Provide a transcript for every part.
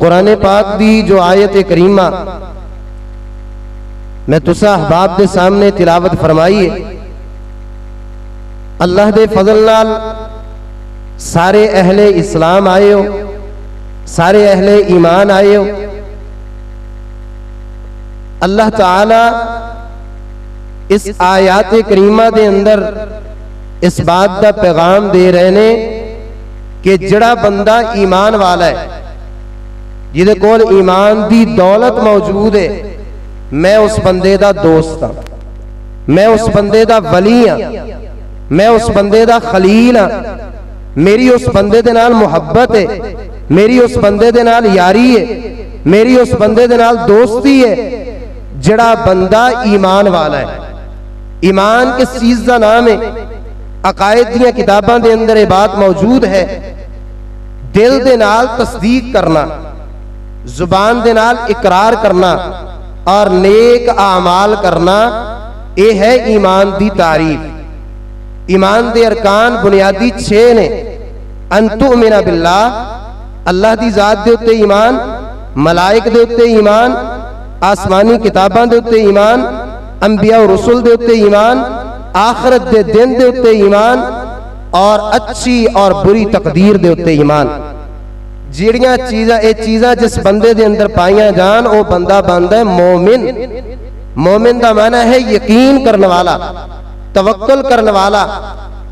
قرآن پاک دی جو آیت کریمہ میں تسا احباب دے سامنے تلاوت فرمائیے، اللہ دے فضل نال سارے اہل اسلام آئے ہو، سارے اہل ایمان آئے ہو۔ اللہ تعالی اس آیات کریمہ دے اندر اس بات دا پیغام دے رہے نے کہ جڑا بندہ ایمان والا ہے، جہدے کول ایمان دی دولت موجود ہے، میں اس بندے دا دوست ہاں، میں اس بندے دا ولی ہاں، میں اس بندے دا خلیل ہاں، میری اس بندے دے نال محبت ہے، میری اس بندے دے نال یاری ہے، میری اس بندے دے نال دوستی ہے۔ جڑا بندہ ایمان والا ہے، ایمان کس چیز دا نام ہے؟ عقائد دیاں کتاباں دے اندر یہ بات موجود ہے، دل دے نال تصدیق کرنا، زبان دے نال اقرار کرنا اور نیک اعمال کرنا، یہ ہے ایمان دی تعریف۔ ایمان دے ارکان بنیادی 6 نے۔ ان تؤمن باللہ، اللہ دی ذات دے اتے ایمان، ملائک دے اتے ایمان، آسمانی کتاباں دے اتے ایمان، انبیاء و رسول دے اتے ایمان، آخرت دے دن دے اتے ایمان، اور اچھی اور بری تقدیر دے اتے ایمان۔ جیڑیاں چیزاں جس بندے دے اندر پائیاں جان، وہ بندہ بندہ ہے مومن۔ مومن دا معنی ہے یقین کرنے والا، توکل کرنے والا،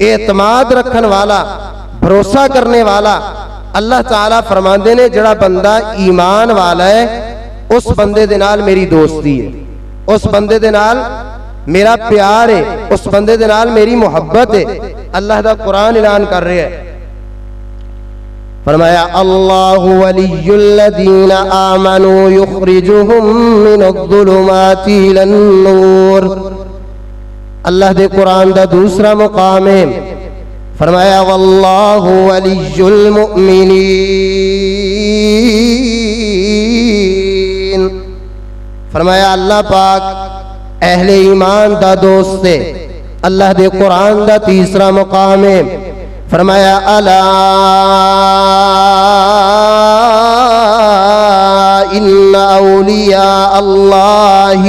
اعتماد رکھن والا، بھروسہ کرنے والا۔ اللہ تعالیٰ فرماندے نے جڑا بندہ ایمان والا ہے، اس بندے دے نال میری دوستی ہے، اس بندے دے نال میرا پیار ہے، اس بندے دے نال میری محبت ہے۔ اللہ دا قرآن اعلان کر رہے ہیں، فرمایا اللہ ولی الذین آمنوا یخرجہم من الظلمات الی النور۔ اللہ دے قرآن دا دوسرا مقام ہے، فرمایا واللہ ولی المؤمنین۔ فرمایا اللہ پاک اہل ایمان دا دوست ہے۔ اللہ دے قرآن دا تیسرا مقام ہے، فرمایا الا ان اولیاء اللہ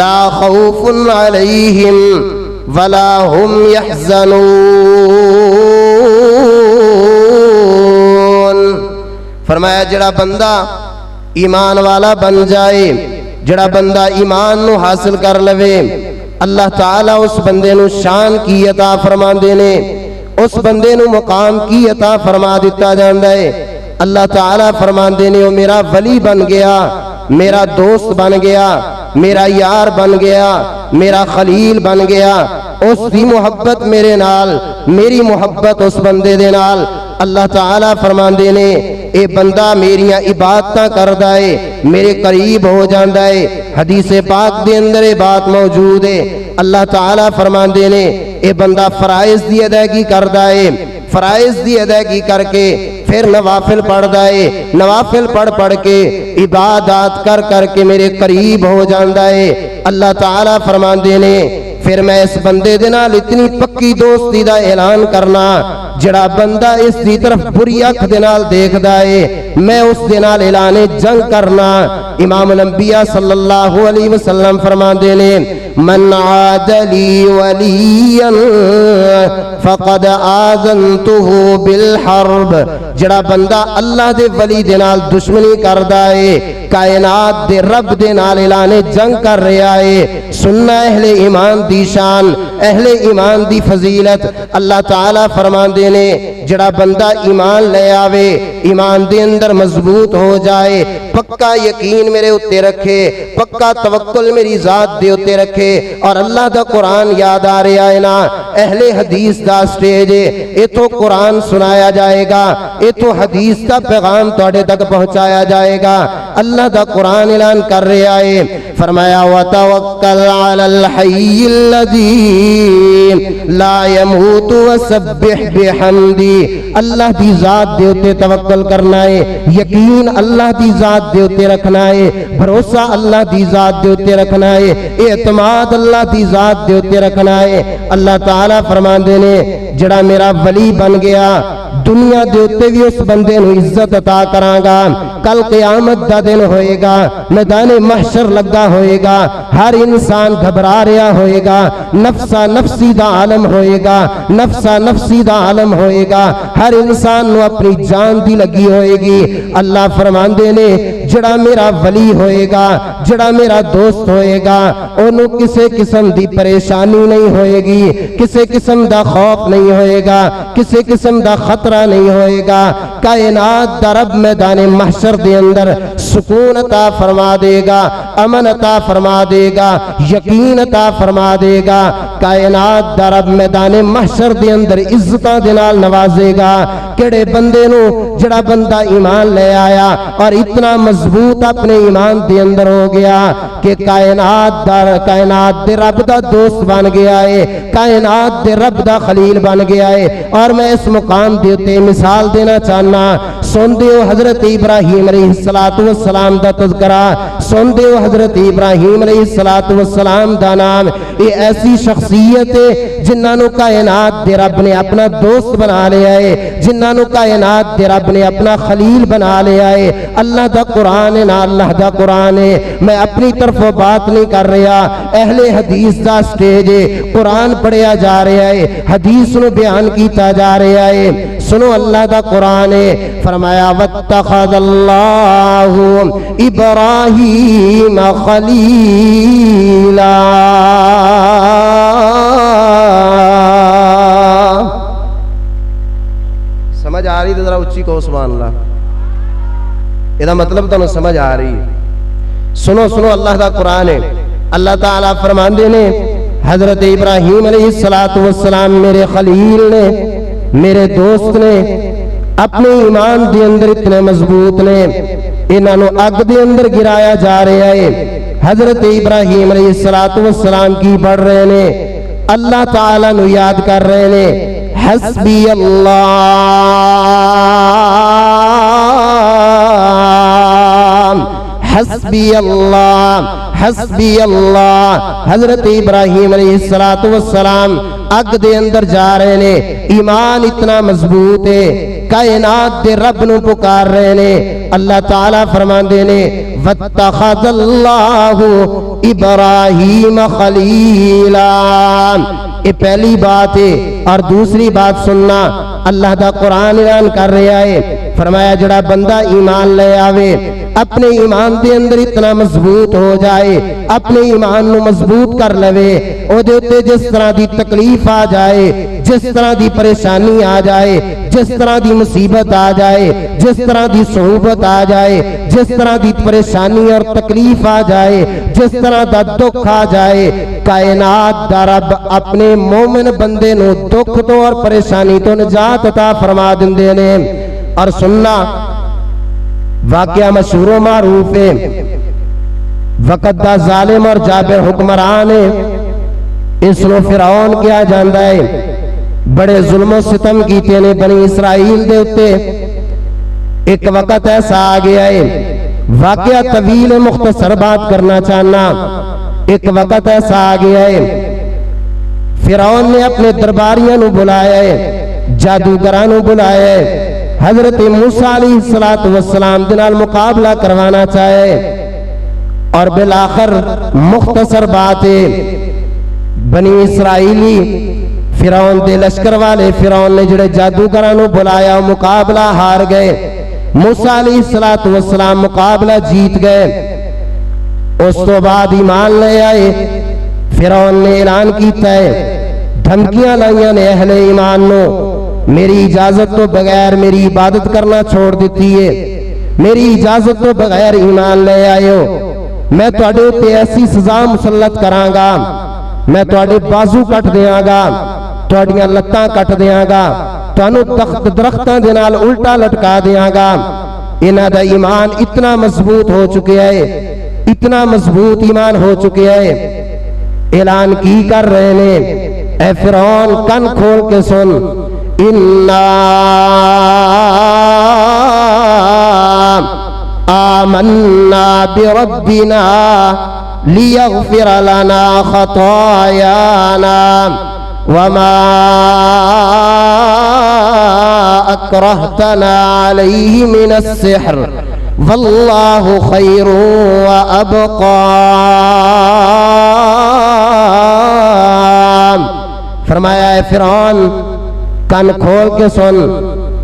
لا خوف علیہم ولا هم يحزنون۔ فرمایا جڑا بندہ ایمان والا بن جائے، جڑا بندہ ایمان نو حاصل کر لوے، اللہ تعالیٰ اس بندے نو شان کی عطا فرما دینے، اس بندے نو مقام کی عطا فرما دیتا جاندا ہے۔ اللہ تعالیٰ فرما دینے وہ میرا ولی بن گیا، میرا دوست بن گیا، میرا یار بن گیا، میرا خلیل بن گیا۔ اس دی محبت میرے نال، میری محبت اس بندے دے نال۔ اللہ تعالیٰ فرماندے نے اے بندہ میریاں عبادتاں کردا ہے، میرے قریب ہو جاندا ہے۔ حدیث پاک دے اندر یہ بات موجود ہے۔ اللہ تعالیٰ فرماندے نے اے بندہ فرائض دی ادائیگی کردا ہے، فرائض دی ادائیگی کر کے پھر نوافل پڑھدا ہے، نوافل پڑھ کے عبادات کر کے میرے قریب ہو جاندا ہے۔ اللہ تعالیٰ فرماندے نے پھر میں اس بندے دے نال اتنی پکی دوستی دا اعلان کرنا، جڑا بندہ اس دی طرف بری اکھ دے نال دیکھدا ہے، میں اس دے نال اعلان جنگ کرنا۔ امام الانبیاء صلی اللہ علیہ وسلم فرماندے نے من عاد لی ولیا فقد آذنتہ بالحرب۔ جڑا بندہ اللہ دے ولی دے نال دشمنی کردا ہے، کائنات دے رب دے نال اعلان جنگ کر رہا ہے۔ سننا اہل ایمان دی شان، اہل ایمان دی فضیلت۔ اللہ تعالیٰ فرماندے نے جڑا بندہ ایمان لے آوے، ایمان دے اندر مضبوط ہو جائے، پکا یقین میرے اتے رکھے، پکا توکل میری ذات دے اتے رکھے، اور اللہ دا قرآن یاد آ رہا ہے نا، اہل حدیث دا سٹیج ہے، ایتھوں قرآن سنایا جائے گا، ایتھوں حدیث دا پیغام توڑے تک پہنچایا جائے گا۔ اللہ دا قرآن اعلان کر رہا ہے، فرمایا وَتَوَكَّلْ عَلَى الْحَيِّ الَّذِي لَا يَمُوتُ وَسَبِّحْ بِحَمْدِهِ۔ اللہ دی ذات دے اتے توکل کرنا ہے، یقین اللہ دی ذات دے اتے رکھنا ہے، بھروسہ اللہ دی ذات دے اتے رکھنا ہے، اعتماد اللہ دی ذات دے اتے رکھنا ہے۔ اللہ تعالیٰ فرماندے نے جڑا میرا ولی بن گیا، دنیا دے اوتے بھی اس بندے نو عزت عطا کراں گا. کل قیامت دا دن ہوئے گا, میدان محشر لگا ہوئے گا, ہر انسان گھبرا رہا ہوئے گا, نفسا نفسی دا عالم ہوئے گا, نفسا نفسی دا عالم ہوئے گا, ہر انسان نو اپنی جان دی لگی ہوئے گی. اللہ فرماندے نے جڑا میرا ولی ہوئے گا, جڑا میرا دوست ہوئے گا, انہوں کسے قسم دی پریشانی نہیں ہوئے گی, کسے قسم دا خوف نہیں ہوئے گا, کسے قسم دا خطرہ نہیں ہوئے گا. کائنات دا رب میدان محشر دے اندر سکون عطا فرما دے گا, امن عطا فرما دے گا, یقین عطا فرما دے گا. کائنات دا رب میدان محشر دے اندر عزتاں دے نال نوازے گا. کیڑے بندے نو, جڑا بندہ ایمان لے آیا اور اتنا مضبوط اپنے ایمان دے اندر ہو گیا کہ کائنات دے رب دا دوست بن گیا ہے, کائنات دے رب دا خلیل بن گیا ہے. اور میں اس مقام دے تے مثال دینا چاہنا, سن دیو حضرت ابراہیم علیہ السلام دا تذکرہ, سن دیو حضرت ابراہیم علیہ السلام دا نام. یہ ایسی شخصیت ہے جنہاں نو کائنات دے رب نے اپنا دوست بنا لیا ہے, جنہاں نو کائنات دے رب نے اپنا خلیل بنا لیا ہے. اللہ دا قرآن ہے نا, اللہ دا قرآن ہے. میں اپنی طرف بات نہیں کر رہا, اہل حدیث دا سٹیج ہے, قرآن پڑھیا جا رہا ہے, حدیث نو بیان کیتا جا رہا ہے. سنو اللہ دا قرآن ہے, فرمایا واتخذ اللہ ابراہیم خلیلا. سمجھ آ رہی تو ذرا اچھی کہو سبحان اللہ. یہ مطلب تو سمجھ آ رہی ہے. سنو سنو اللہ دا قرآن ہے. اللہ تعالیٰ فرماندے نے حضرت ابراہیم علیہ السلام میرے خلیل نے, میرے دوست نے, اپنے ایمان دے اندر اتنے مضبوط نے, انہاں نو اگ دے اندر گرایا جا رہا ہے. حضرت ابراہیم علیہ السلام کی پڑھ رہے نے, اللہ تعالیٰ نو یاد کر رہے نے, حسبی اللہ حسبی اللہ حسبی اللہ. حضرت ابراہیم علیہ السلام اگ دے اندر جا رہے نے, ایمان اتنا مضبوط ہے, کائنات دے رب نو پکار رہے نے. اللہ تعالیٰ فرماندے نے واتخذ اللہ ابراہیم خلیلا. یہ پہلی بات ہے. اور دوسری بات سننا, اللہ دا قرآن اعلان کر رہا ہے, فرمایا جڑا بندہ ایمان لے آوے, اپنے ایمان دے اندر اتنا مضبوط ہو جائے, اپنے ایمان نو مضبوط کر لوے, او دے تے جس طرح دی تکلیف آ جائے, جس طرح دی پریشانی آ جائے, جس طرح دی مصیبت آ جائے, جس طرح دی صعوبت آ جائے, جس طرح دی پریشانی اور تکلیف آ جائے, جس طرح دا دکھ آ جائے, کائنات دا رب اپنے مومن بندے نو دکھ تو اور پریشانی تو نجات عطا فرما دندے نے. اور سننا, واقعہ مشہور و معروف ہے, وقت دا ظالم اور جابر حکمران ہے, اس نو فرعون کیا جاندا ہے, بڑے ظلم و ستم کیتے نے بنی اسرائیل دے اتے. ایک وقت ایسا آ گیا ہے, واقعہ طویل مختصر بات کرنا چاہنا. ایک وقت ایسا آ گیا ہے, فرعون نے اپنے درباریاں نو بلایا ہے, جادوگراں نو بلایا ہے, حضرت موسیٰ علیہ السلام دنال مقابلہ کروانا چاہے. اور بالآخر مختصر بات ہے, بنی اسرائیلی فرعون دے لشکر والے, فرعون نے جڑے جادوگراں نو بلایا مقابلہ ہار گئے. موسیٰ علیہ السلام مقابلہ جیت گئے. اس تو بعد ایمان لے آئے. فرعون نے اعلان کیتا ہے, دھمکیاں لائیاں نے اہل ایمان نو, میری اجازت تو بغیر میری عبادت کرنا چھوڑ دیتی ہے, میری اجازت تو بغیر ایمان لے آئے ہو, میں تواڈے تے ایسی سزا مسلط کراں گا, میں تواڈے بازو کٹ دیاں گا, تواڈیاں لتاں کٹ دیاں گا, تانوں درختاں دے نال الٹا لٹکا دیاں گا. انہاں دا ایمان اتنا مضبوط ہو چکا ہے, اتنا مضبوط ایمان ہو چکا ہے. اعلان کی کر رہے نے, اے فرعون کن کھول کے سن, اِنَّا آمنا بربنا لیغفر لنا خطايانا وما اکرہتنا علیہ من السحر واللہ خیر وابقا. فرمایا اے فرعون کان کھول کے سن،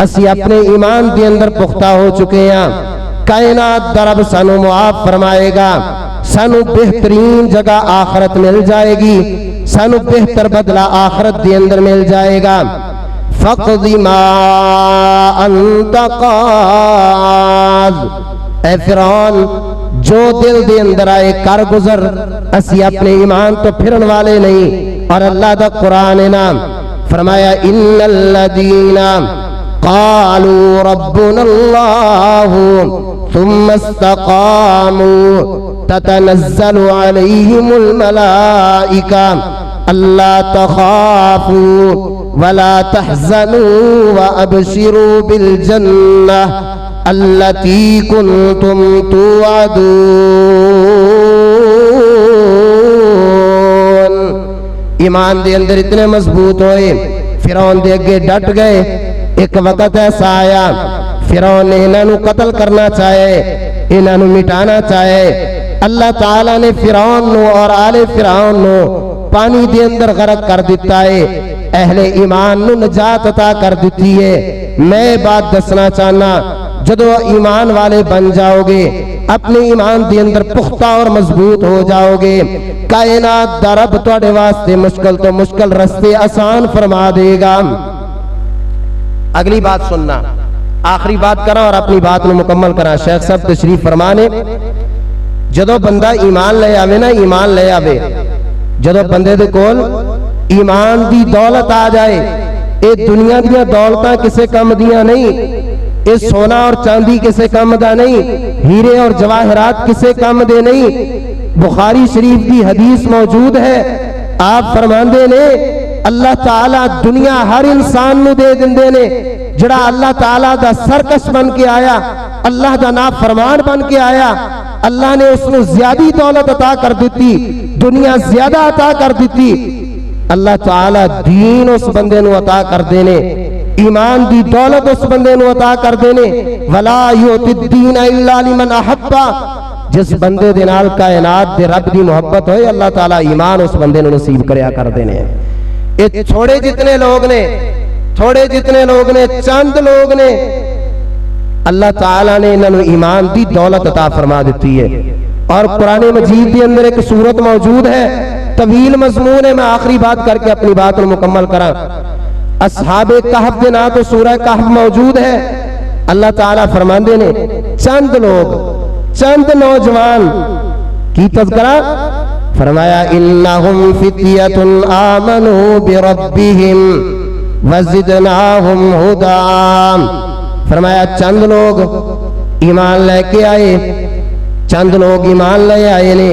اسی اپنے ایمان دے اندر پختہ ہو چکے ہیں، کائنات دا رب سانو معاف فرمائے گا، سانو بہترین جگہ آخرت مل جائے گی، سانو بہتر بدلہ آخرت دے اندر مل جائے گا. فَقْضِ مَا أَنْتَ قَاضٍ، اے فرعون جو دل دے اندر آئے کر گزر، اسی اپنے ایمان تو پھرن والے نہیں. اور اللہ دا قرآن نام فرمایا ان الذین قالوا ربنا اللہ ثم استقاموا تتنزل علیہم الملائکہ اللہ تخافوا ولا تحزنوا وابشروا بالجنہ التي كنتم توعدون. ایمان دے اندر اتنے مضبوط ہوئے، فرعون دے اگے ڈٹ گئے. ایک وقت ایسا آیا فرعون نے انہوں قتل کرنا چاہے، انہوں مٹانا چاہے. اللہ تعالیٰ نے فرعون نو اور آل فرعون نو پانی دے اندر غرق کر دیتا ہے، اہل ایمان نو نجات عطا کر دیتی ہے. میں بات دسنا چاہنا، جدو ایمان والے بن جاؤ گے، اپنے ایمان دے اندر پختہ اور مضبوط ہو جاؤ گے، کائنات دا رب تواڈے واسطے مشکل تو مشکل رستے آسان فرما دے گا. اگلی بات سننا، آخری بات کرا اور اپنی بات نو مکمل کرا. شیخ صاحب تشریف فرمانے، جدو بندہ ایمان لے آوے نا، ایمان لے آوے، جدو بندے دے کول ایمان دی دولت آ جائے، اے دنیا دیا دولتاں کسے کم دیا نہیں، اے سونا اور چاندی کسے کم دا نہیں، ہیرے اور جواہرات کسے کم دے نہیں. بخاری شریف دی حدیث موجود ہے، آپ فرماندے نے اللہ تعالیٰ دنیا ہر انسان نو دے دندے نے، جڑا اللہ تعالیٰ دا سرکش بن کے آیا، اللہ دا نافرمان بن کے آیا، اللہ نے اس نو زیادی دولت عطا کر دیتی، دنیا زیادہ عطا کر دیتی. اللہ تعالیٰ دین اس بندے نو عطا کر دینے، ایمان دی دولت اس بندے نو عطا کر دینے. ولا یؤتی الدین الا لمن احبا، جس بندے دے نال کائنات دے رب دی محبت ہوئے، اللہ تعالیٰ ایمان اس بندے نو نصیب کریا کر دینے. یہ تھوڑے جتنے لوگ نے، تھوڑے جتنے لوگ نے، چند لوگ نے، اللہ تعالیٰ نے انہوں ایمان دی دولت عطا فرما دیتی ہے. اور قرآن مجید کے اندر ایک سورت موجود ہے، طویل مضمون ہے، میں آخری بات کر کے اپنی بات کو مکمل کرا. اصحاب کہف دے نا تو سورہ کہف موجود ہے. اللہ تعالیٰ فرماندے نے چند لوگ، چند نوجوان کی تذکرہ فرمایا انہم فتیۃ آمنوا بربہم وزدناہم ہدی. فرمایا چند لوگ ایمان لے کے آئے، چند لوگ ایمان لے آئے نے.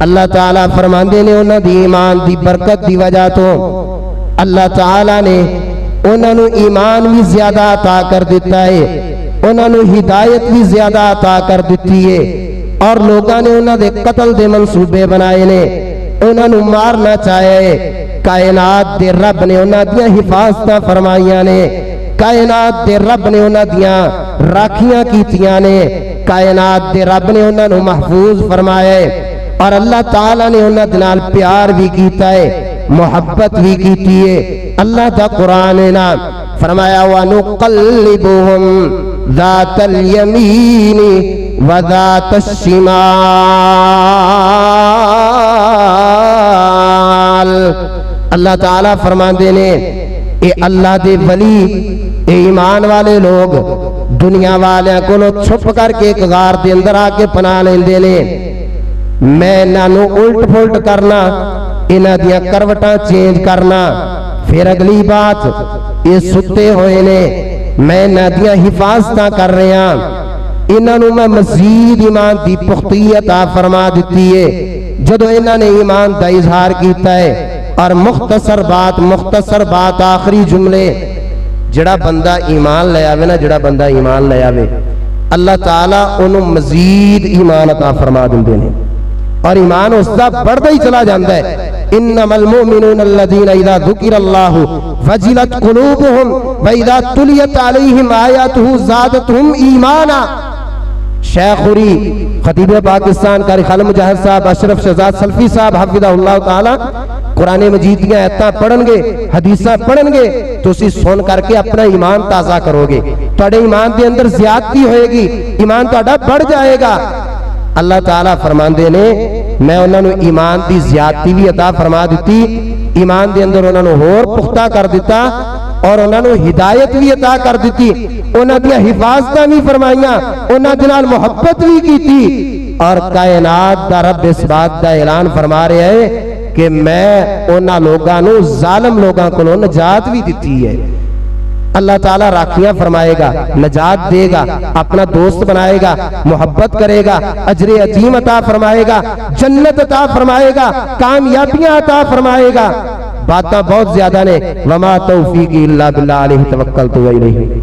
اللہ تعالیٰ فرماندے نے انہاں دی ایمان دی برکت دی وجہ تو اللہ تعالیٰ نے انہاں نو ایمان بھی زیادہ عطا کر دیتا ہے، انہاں نو ہدایت بھی زیادہ عطا کر دیتی ہے. اور لوگاں نے انہاں دے قتل دے منصوبے بنائے نے، انہاں نو مارنا چاہے، کائنات دے رب نے انہاں دیاں حفاظتاں فرمائیاں نے، کائنات دے رب نے انہاں دیاں راکھیاں کیتیاں نے، کائنات دے رب نے انہاں نو محفوظ فرمائے. اور اللہ تعالیٰ نے انہاں دے نال پیار بھی کیتا ہے، محبت بھی کیتی ہے. اللہ دا قرآن نام فرمایا وَنُقَلِّبُهُمْ ذَاتَ الْيَمِينِ وَذَاتَ الشِّمَالِ. اللہ تعالیٰ فرماندے نے اے اللہ دے ولی، اے ایمان والے لوگ دنیا والے کو چھپ کر کے ایک غار دے اندر آ کے پناہ لیندے نے. میں نانو الٹ پھلٹ کرنا، انہاں دیاں کروٹاں چینج کرنا. پھر اگلی بات یہ ستے ہوئے نے، میں انہاں دیاں حفاظتاں کر رہا، انہاں نو میں مزید ایمان دی پختی عطا فرما دیتی ہے. جدو انہاں نے ایمان دا اظہار کیتا ہے. اور مختصر بات آخری جملے، جڑا بندہ ایمان لے آوے نا، جڑا بندہ ایمان لے آوے، اللہ تعالیٰ انہوں مزید ایمان عطا فرما دیندے نے، اور ایمان اس دا بڑھتا ہی چلا جاندہ ہے. انما المؤمنون الذين اذا ذكر الله وجلت قلوبهم واذا تليت عليهم آياته زادتهم ایمانا۔ شیخ خوری خطیب پاکستان قاری خالد مجاہد صاحب اشرف شہزاد سلفی صاحب حفظہ اللہ تعالی قرآن مجید کی آیتاں پڑھن گے، حدیثاں پڑھن گے تو اسی سن کر کے اپنا ایمان تازہ کرو گے، تواڈے ایمان دے اندر زیادتی ہوئے گی، ایمان تواڈا بڑھ جائے گا۔ اللہ تعالیٰ فرماندے نے میں انہاں نو ایمان دی زیادتی بھی عطا فرما دیتی، ایمان دے اندر انہاں نو ہور پختہ کر دیتا اور انہاں نو ہدایت بھی عطا کر دیتی، انہاں دیا حفاظتاں بھی فرمائیاں، انہاں دے نال محبت بھی کیتی، اور کائنات دا رب اس بات دا اعلان فرما رہے ہیں کہ میں انہاں لوگاں نو ظالم لوگاں کو نجات بھی دیتی ہے۔ اللہ تعالیٰ راکھیاں فرمائے گا، نجات دے گا، اپنا دوست بنائے گا، محبت کرے گا، اجر عظیم عطا فرمائے گا، جنت عطا فرمائے گا، کامیابیاں عطا فرمائے گا۔ باتاں بہت زیادہ نے، وما توفیقی الا باللہ علیہ توکلت و الیہ